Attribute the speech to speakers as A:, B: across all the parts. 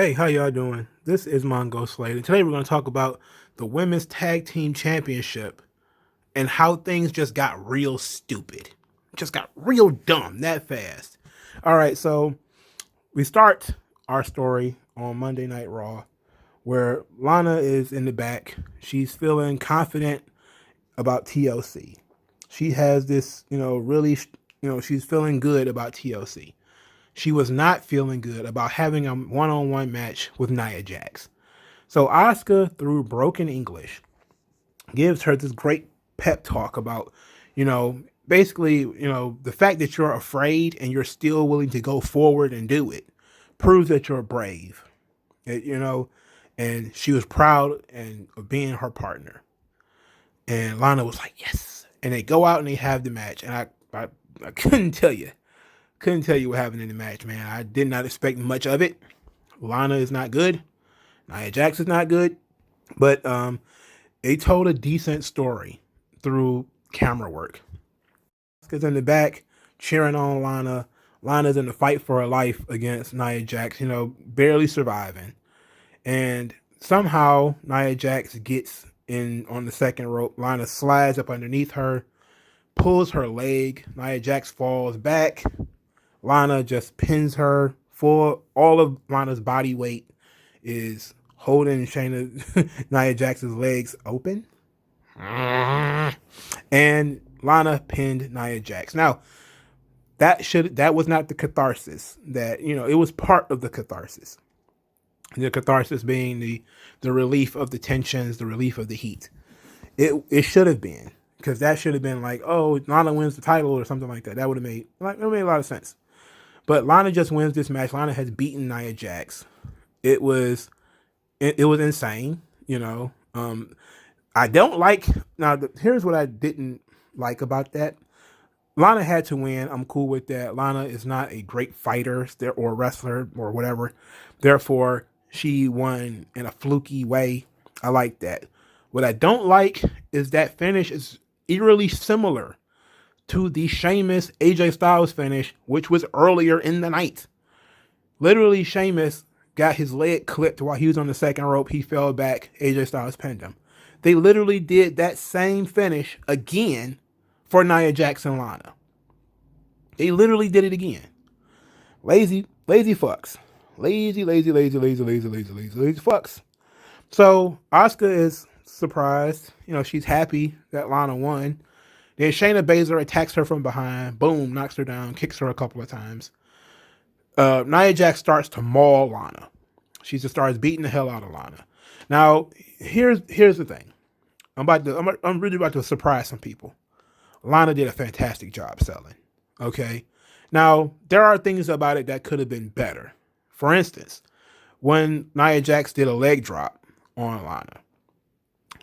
A: Hey, how y'all doing? This is Mongo Slade, and today we're going to talk about the Women's Tag Team Championship and how things just got real stupid. Just got real dumb that fast. All right, so we start our story on Monday Night Raw, where Lana is in the back. She's feeling confident about TLC. She has this, really, she's feeling good about TLC. She was not feeling good about having a one-on-one match with Nia Jax. So Asuka, through broken English, gives her this great pep talk about, basically, the fact that you're afraid and you're still willing to go forward and do it proves that you're brave. And she was proud of being her partner. And Lana was like, yes. And they go out and they have the match. And I couldn't tell you. Couldn't tell you what happened in the match, man. I did not expect much of it. Lana is not good. Nia Jax is not good. But they told a decent story through camera work. Asuka's in the back cheering on Lana. Lana's in the fight for her life against Nia Jax, barely surviving. And somehow Nia Jax gets in on the second rope. Lana slides up underneath her, pulls her leg. Nia Jax falls back. Lana just pins her for all of Lana's body weight is holding Nia Jax's legs open. And Lana pinned Nia Jax. Now, that was not the catharsis. It was part of the catharsis. The catharsis being the relief of the tensions, the relief of the heat. It should have been. Because that should have been like, oh, Lana wins the title or something like that. That would have made a lot of sense. But Lana just wins this match. Lana has beaten Nia Jax. It was insane, I don't like now. Here's what I didn't like about that. Lana had to win. I'm cool with that. Lana is not a great fighter or wrestler or whatever. Therefore, she won in a fluky way. I like that. What I don't like is that finish is eerily similar to the Sheamus AJ Styles finish, which was earlier in the night. Literally, Sheamus got his leg clipped while he was on the second rope. He fell back. AJ Styles pinned him. They literally did that same finish again for Nia Jax and Lana. They literally did it again. Lazy fucks. Lazy fucks. So Asuka is surprised. She's happy that Lana won. Then Shayna Baszler attacks her from behind. Boom, knocks her down, kicks her a couple of times. Nia Jax starts to maul Lana. She just starts beating the hell out of Lana. Now, here's the thing. I'm really about to surprise some people. Lana did a fantastic job selling. Okay. Now, there are things about it that could have been better. For instance, when Nia Jax did a leg drop on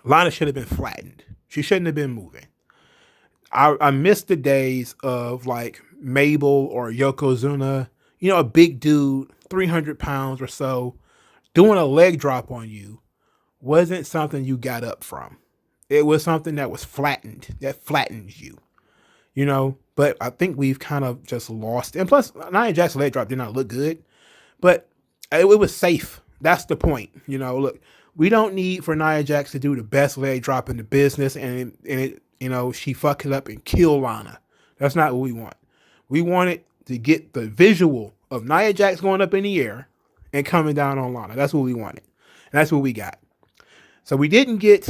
A: Lana should have been flattened. She shouldn't have been moving. I miss the days of like Mabel or Yokozuna, a big dude, 300 pounds or so, doing a leg drop on you wasn't something you got up from. It was something that was flattened, that flattens you, but I think we've kind of just lost. And plus, Nia Jax's leg drop did not look good, but it was safe. That's the point. Look, we don't need for Nia Jax to do the best leg drop in the business and she fuck it up and kill Lana. That's not what we want. We wanted to get the visual of Nia Jax going up in the air and coming down on Lana. That's what we wanted. And that's what we got. So we didn't get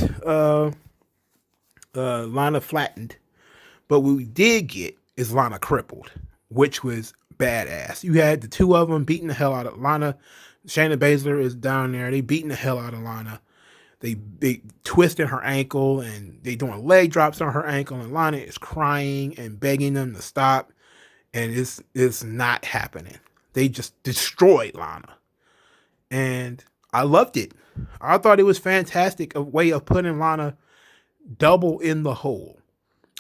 A: Lana flattened, but what we did get is Lana crippled, which was badass. You had the two of them beating the hell out of Lana. Shayna Baszler is down there. They beating the hell out of Lana. They twisted her ankle and they doing leg drops on her ankle, and Lana is crying and begging them to stop, and it's not happening. They just destroyed Lana, and I loved it. I thought it was fantastic, a way of putting Lana double in the hole.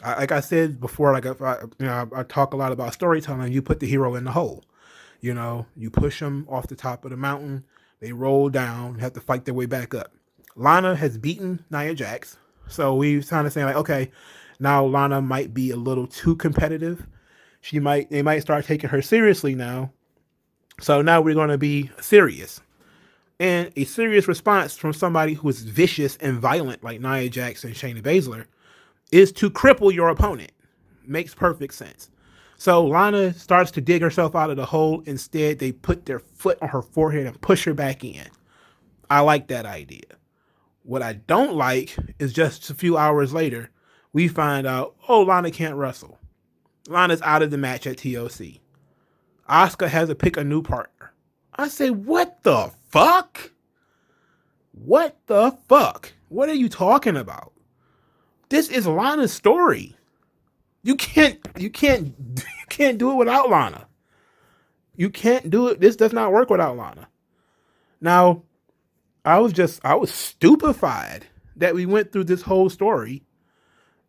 A: Like I said before, I talk a lot about storytelling. You put the hero in the hole. You push them off the top of the mountain. They roll down, have to fight their way back up. Lana has beaten Nia Jax. So we kind of saying like, okay, now Lana might be a little too competitive. They might start taking her seriously now. So now we're going to be serious. And a serious response from somebody who is vicious and violent like Nia Jax and Shayna Baszler is to cripple your opponent. Makes perfect sense. So Lana starts to dig herself out of the hole. Instead, they put their foot on her forehead and push her back in. I like that idea. What I don't like is just a few hours later, we find out, oh, Lana can't wrestle. Lana's out of the match at TLC. Asuka has to pick a new partner. I say, what the fuck? What the fuck? What are you talking about? This is Lana's story. You can't do it without Lana. You can't do it. This does not work without Lana. Now, I was stupefied that we went through this whole story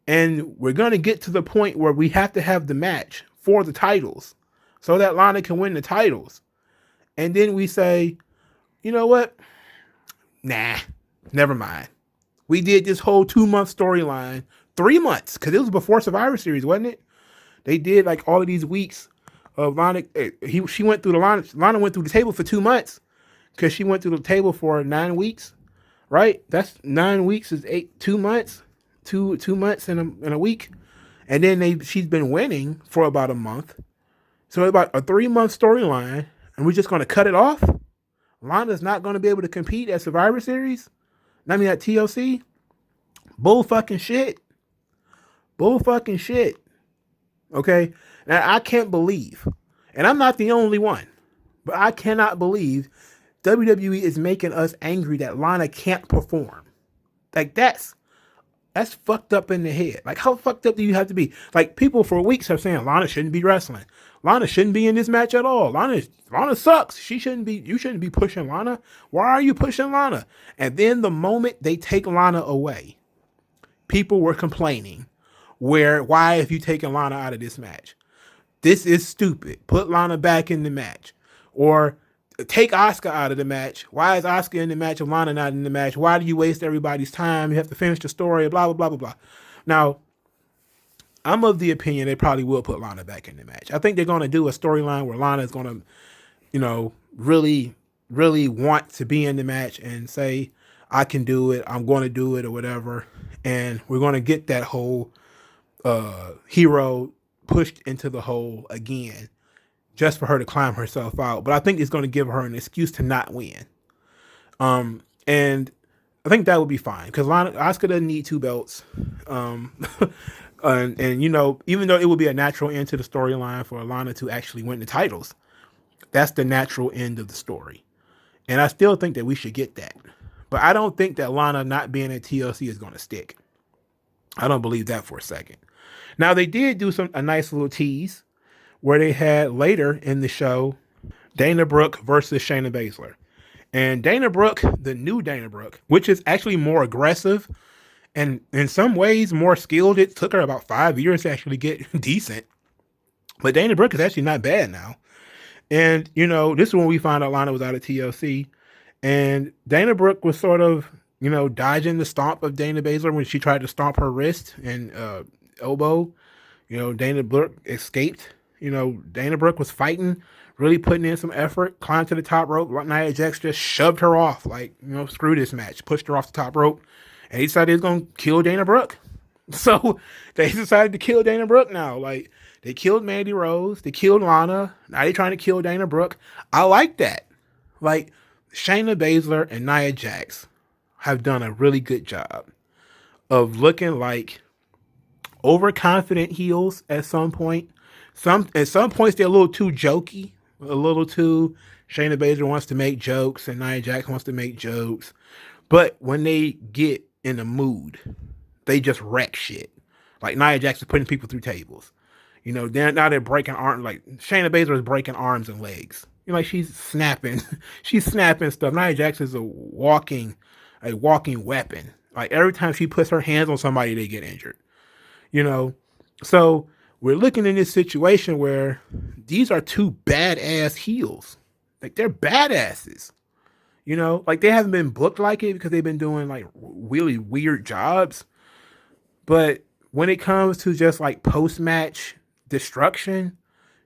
A: and we're going to get to the point where we have to have the match for the titles so that Lana can win the titles. And then we say, you know what? Nah, never mind. We did this whole 2-month storyline, 3 months, because it was before Survivor Series, wasn't it? They did like all of these weeks of Lana. She went through Lana went through the table for 2 months because she went through the table for 9 weeks, right? That's 9 weeks is 2 months, 2 months in a week, and then she's been winning for about a month, so about a 3-month storyline, and we're just going to cut it off. Lana's not going to be able to compete at Survivor Series. I mean, at TLC. Bull fucking shit. Bull fucking shit. Okay? Now, I can't believe, and I'm not the only one, but I cannot believe WWE is making us angry that Lana can't perform. Like, that's fucked up in the head. Like, how fucked up do you have to be? Like, people for weeks have saying Lana shouldn't be wrestling. Lana shouldn't be in this match at all. Lana sucks. You shouldn't be pushing Lana. Why are you pushing Lana? And then the moment they take Lana away, people were complaining. Why have you taken Lana out of this match? This is stupid. Put Lana back in the match. Or take Asuka out of the match. Why is Asuka in the match and Lana not in the match? Why do you waste everybody's time? You have to finish the story, blah, blah, blah, blah, blah. Now, I'm of the opinion they probably will put Lana back in the match. I think they're going to do a storyline where Lana is going to, really, really want to be in the match and say, I can do it. I'm going to do it or whatever. And we're going to get that whole hero pushed into the hole again just for her to climb herself out. But I think it's going to give her an excuse to not win. And I think that would be fine because Asuka doesn't need 2 belts. And even though it would be a natural end to the storyline for Lana to actually win the titles, that's the natural end of the story. And I still think that we should get that. But I don't think that Lana not being at TLC is going to stick. I don't believe that for a second. Now, they did do a nice little tease where they had later in the show Dana Brooke versus Shayna Baszler. And Dana Brooke, the new Dana Brooke, which is actually more aggressive and in some ways more skilled. It took her about 5 years to actually get decent. But Dana Brooke is actually not bad now. And, this is when we found out Lana was out of TLC. And Dana Brooke was sort of, dodging the stomp of Dana Baszler when she tried to stomp her wrist and elbow. Dana Brooke escaped. Dana Brooke was fighting, really putting in some effort, climbed to the top rope. Nia Jax just shoved her off, like, screw this match, pushed her off the top rope. And he decided he was going to kill Dana Brooke. So they decided to kill Dana Brooke now. Like, they killed Mandy Rose. They killed Lana. Now they're trying to kill Dana Brooke. I like that. Like, Shayna Baszler and Nia Jax have done a really good job of looking like overconfident heels at some point. At some points, they're a little too jokey. A little too, Shayna Baszler wants to make jokes and Nia Jax wants to make jokes. But when they get in a mood, they just wreck shit. Like Nia Jax is putting people through tables. Now they're breaking arms. Like Shayna Baszler is breaking arms and legs. Like she's snapping stuff. Nia Jax is a walking weapon. Like every time she puts her hands on somebody, they get injured. So we're looking in this situation where these are 2 badass heels. Like they're badasses. Like they haven't been booked like it because they've been doing like really weird jobs. But when it comes to just like post-match destruction,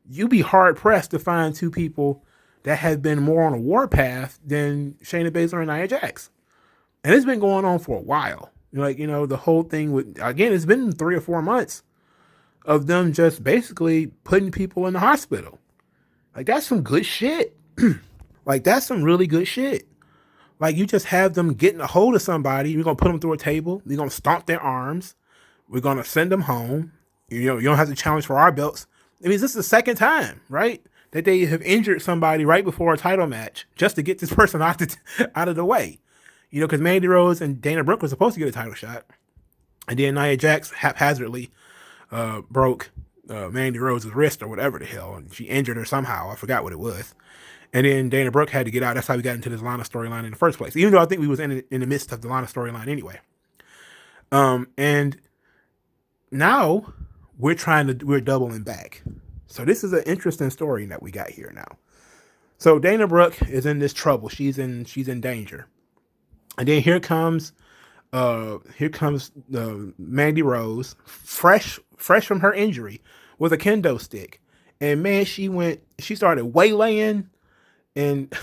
A: you'd be hard pressed to find 2 people that have been more on a warpath than Shayna Baszler and Nia Jax. And it's been going on for a while. Like, the whole thing with, again, it's been 3 or 4 months of them just basically putting people in the hospital. Like, that's some good shit. Like, that's some really good shit. Like, you just have them getting a hold of somebody. You're going to put them through a table. You're going to stomp their arms. We're going to send them home. You don't have to challenge for our belts. I mean, this is the second time, right, that they have injured somebody right before a title match just to get this person out of the way. Because Mandy Rose and Dana Brooke were supposed to get a title shot. And then Nia Jax haphazardly broke Mandy Rose's wrist or whatever the hell. And she injured her somehow. I forgot what it was. And then Dana Brooke had to get out. That's how we got into this Lana storyline in the first place. Even though I think we was in the midst of the Lana storyline anyway. And now we're doubling back. So this is an interesting story that we got here now. So Dana Brooke is in this trouble. She's in danger. And then here comes Mandy Rose, fresh from her injury, with a kendo stick. And man, she started waylaying, and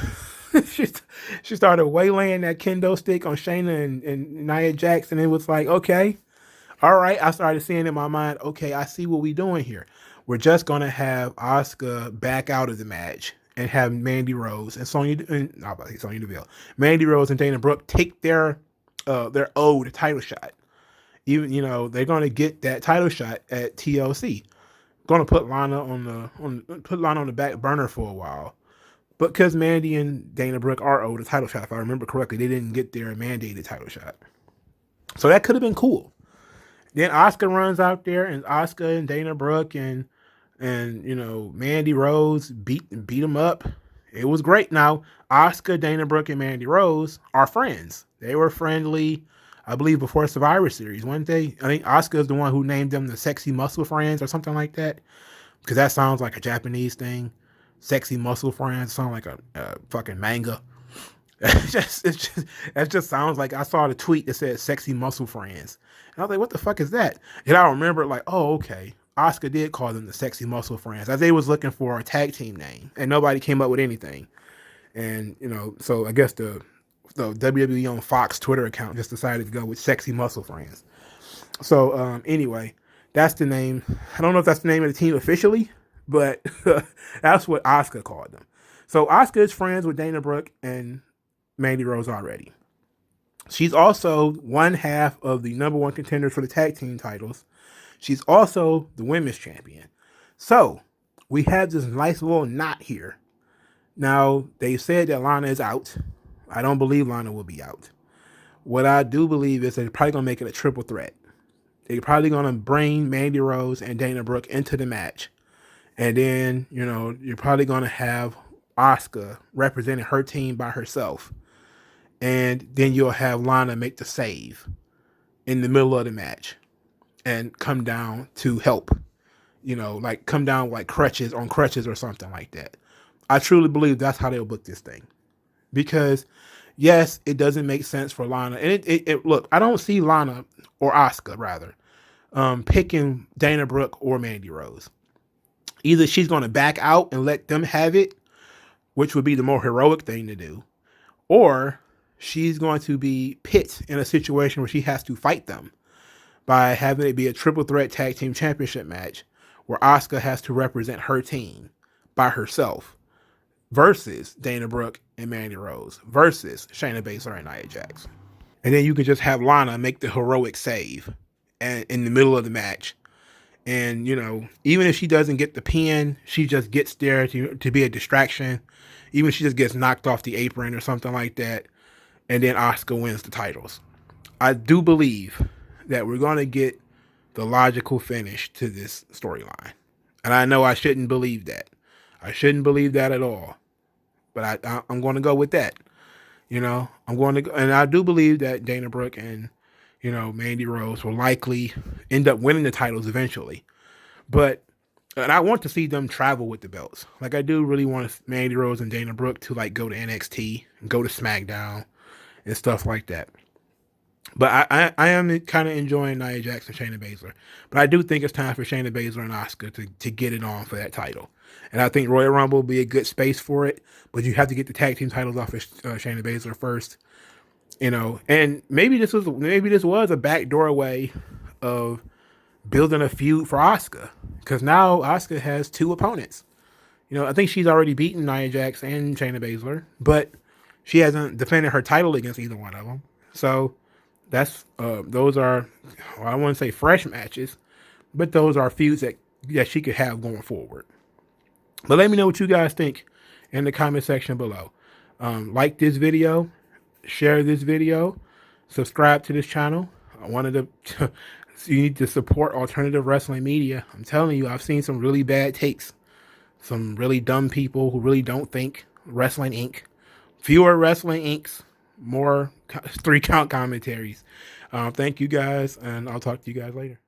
A: she started waylaying that kendo stick on Shayna and Nia Jax, and it was like, okay, all right. I started seeing in my mind, okay, I see what we're doing here. We're just gonna have Asuka back out of the match and have Mandy Rose and Sonya Deville, Mandy Rose and Dana Brooke take their owed title shot. Even they're gonna get that title shot at TLC. Gonna put Lana on the back burner for a while, but because Mandy and Dana Brooke are owed a title shot, if I remember correctly, they didn't get their mandated title shot. So that could have been cool. Then Asuka runs out there, and Asuka and Dana Brooke and Mandy Rose beat them up. It was great. Now, Asuka, Dana Brooke, and Mandy Rose are friends. They were friendly, I believe, before Survivor Series, weren't they? I think Asuka is the one who named them the Sexy Muscle Friends or something like that, because that sounds like a Japanese thing. Sexy Muscle Friends sound like a fucking manga. That just sounds like, I saw the tweet that said Sexy Muscle Friends. And I was like, what the fuck is that? And I remember like, oh, okay. Asuka did call them the Sexy Muscle Friends, as they was looking for a tag team name, and nobody came up with anything. And, so I guess the WWE on Fox Twitter account just decided to go with Sexy Muscle Friends. So anyway, that's the name. I don't know if that's the name of the team officially, but that's what Asuka called them. So Asuka is friends with Dana Brooke and Mandy Rose already. She's also one half of the number one contenders for the tag team titles. She's also the women's champion. So we have this nice little knot here. Now, they said that Lana is out. I don't believe Lana will be out. What I do believe is they're probably going to make it a triple threat. They're probably going to bring Mandy Rose and Dana Brooke into the match. And then, you're probably going to have Asuka representing her team by herself. And then you'll have Lana make the save in the middle of the match and come down to help, like come down like on crutches or something like that. I truly believe that's how they'll book this thing. Because, yes, it doesn't make sense for Lana. And it look, I don't see Lana, or Asuka rather, picking Dana Brooke or Mandy Rose. Either she's going to back out and let them have it, which would be the more heroic thing to do, or she's going to be pit in a situation where she has to fight them by having it be a triple threat tag team championship match where Asuka has to represent her team by herself versus Dana Brooke and Mandy Rose versus Shayna Baszler and Nia Jax. And then you can just have Lana make the heroic save and in the middle of the match. And, even if she doesn't get the pin, she just gets there to be a distraction. Even if she just gets knocked off the apron or something like that. And then Asuka wins the titles. I do believe that we're going to get the logical finish to this storyline. And I know I shouldn't believe that. I shouldn't believe that at all. But I'm going to go with that. I'm going to go. And I do believe that Dana Brooke and, Mandy Rose will likely end up winning the titles eventually. And I want to see them travel with the belts. Like, I do really want Mandy Rose and Dana Brooke to, like, go to NXT and go to SmackDown and stuff like that. But I am kind of enjoying Nia Jax and Shayna Baszler. But I do think it's time for Shayna Baszler and Asuka to get it on for that title. And I think Royal Rumble will be a good space for it. But you have to get the tag team titles off of Shayna Baszler first. You know, and maybe this was a backdoor way of building a feud for Asuka, because now Asuka has two opponents. You know, I think she's already beaten Nia Jax and Shayna Baszler, but she hasn't defended her title against either one of them. So that's those are, well, I wouldn't say fresh matches, but those are feuds that she could have going forward. But let me know what you guys think in the comment section below. Like this video, share this video, subscribe to this channel. I wanted to you need to support alternative wrestling media. I'm telling you, I've seen some really bad takes, some really dumb people who really don't think. Wrestling Inc. Fewer Wrestling Incs, more 3 count commentaries. Thank you guys, and I'll talk to you guys later.